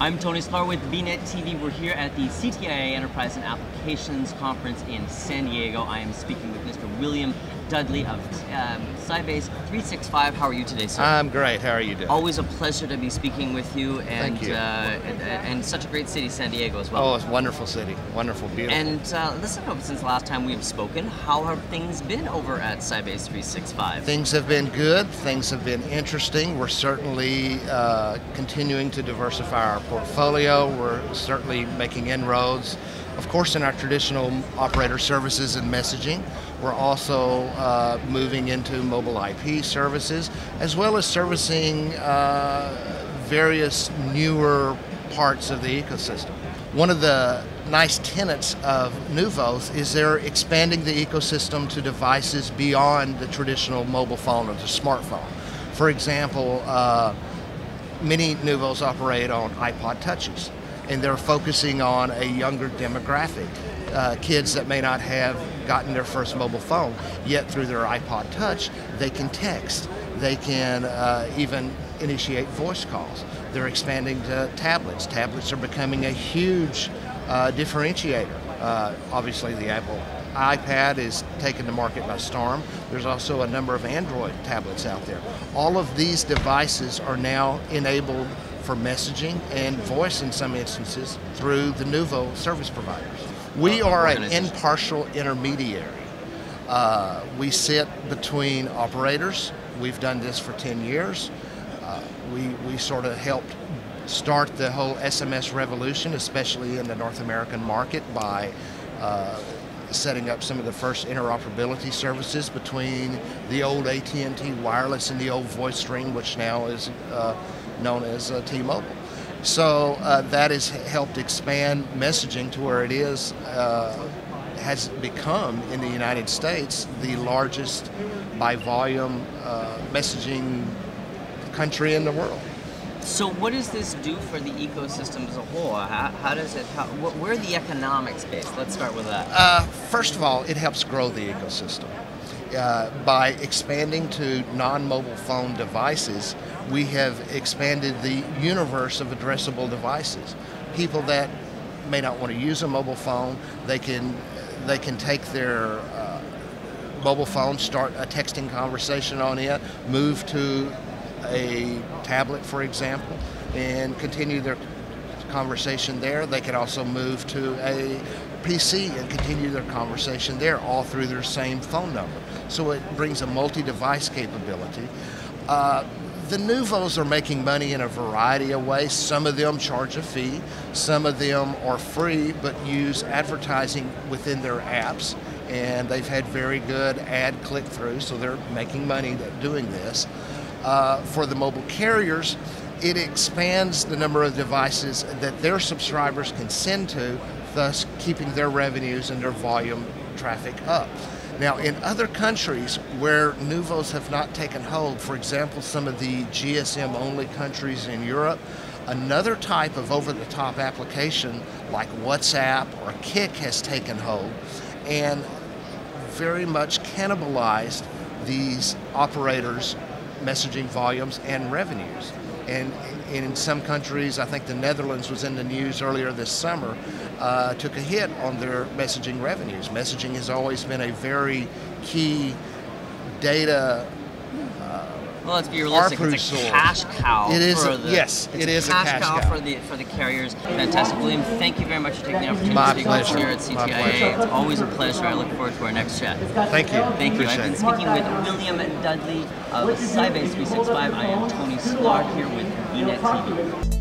I'm Tony Sklar with bnetTV. We're here at the CTIA Enterprise and Applications Conference in San Diego. I am speaking with Mr. William Dudley of Sybase 365. How are you today, sir? I'm great. How are you doing? Always a pleasure to be speaking with you, and Thank you. And such a great city, San Diego, as well. Oh, it's a wonderful city. Wonderful, beautiful. And listen, since the last time we've spoken, how have things been over at Sybase 365? Things have been good. Things have been interesting. We're certainly continuing to diversify our portfolio. We're certainly making inroads, of course, in our traditional operator services and messaging. We're also moving into mobile IP services, as well as servicing various newer parts of the ecosystem. One of the nice tenets of Nuvos is they're expanding the ecosystem to devices beyond the traditional mobile phone or the smartphone. For example, many Nuvos operate on iPod Touches, and they're focusing on a younger demographic. Kids that may not have gotten their first mobile phone, yet through their iPod Touch, they can text. They can even initiate voice calls. They're expanding to tablets. Tablets are becoming a huge differentiator. Obviously, the Apple iPad is taken to market by storm. There's also a number of Android tablets out there. All of these devices are now enabled for messaging and voice in some instances through the Nuvo service providers. We are an impartial intermediary. We sit between operators. We've done this for 10 years. We sort of helped start the whole SMS revolution, especially in the North American market, by setting up some of the first interoperability services between the old AT&T wireless and the old voice stream, which now is known as T-Mobile. So that has helped expand messaging to where it is, has become in the United States the largest by volume messaging country in the world. So what does this do for the ecosystem as a whole? How does it, where are the economics based? Let's start with that. First of all, it helps grow the ecosystem. By expanding to non-mobile phone devices, we have expanded the universe of addressable devices. People that may not want to use a mobile phone, they can take their mobile phone, start a texting conversation on it, move to a tablet, for example, and continue their conversation there. They could also move to a PC and continue their conversation there, all through their same phone number. So it brings a multi-device capability. The Nuvos are making money in a variety of ways. Some of them charge a fee, some of them are free but use advertising within their apps, and they've had very good ad click-through, so they're making money doing this. For the mobile carriers, it expands the number of devices that their subscribers can send to, thus keeping their revenues and their volume traffic up. Now, in other countries where Nuvos have not taken hold, for example, some of the GSM-only countries in Europe, another type of over-the-top application like WhatsApp or Kik has taken hold and very much cannibalized these operators' messaging volumes and revenues. And in some countries, I think the Netherlands was in the news earlier this summer, took a hit on their messaging revenues. Messaging has always been a very key data well, let's be realistic. It's a cash cow. It is. For the, yes, it is a cash cow for the carriers. Fantastic, William. Thank you very much for taking the opportunity My to speak with us pleasure. here at CTIA. It's always a pleasure. I look forward to our next chat. Thank you. Thank you. I've been speaking with William Dudley of Sybase 365. I am Tony Sklar here with bnetTV.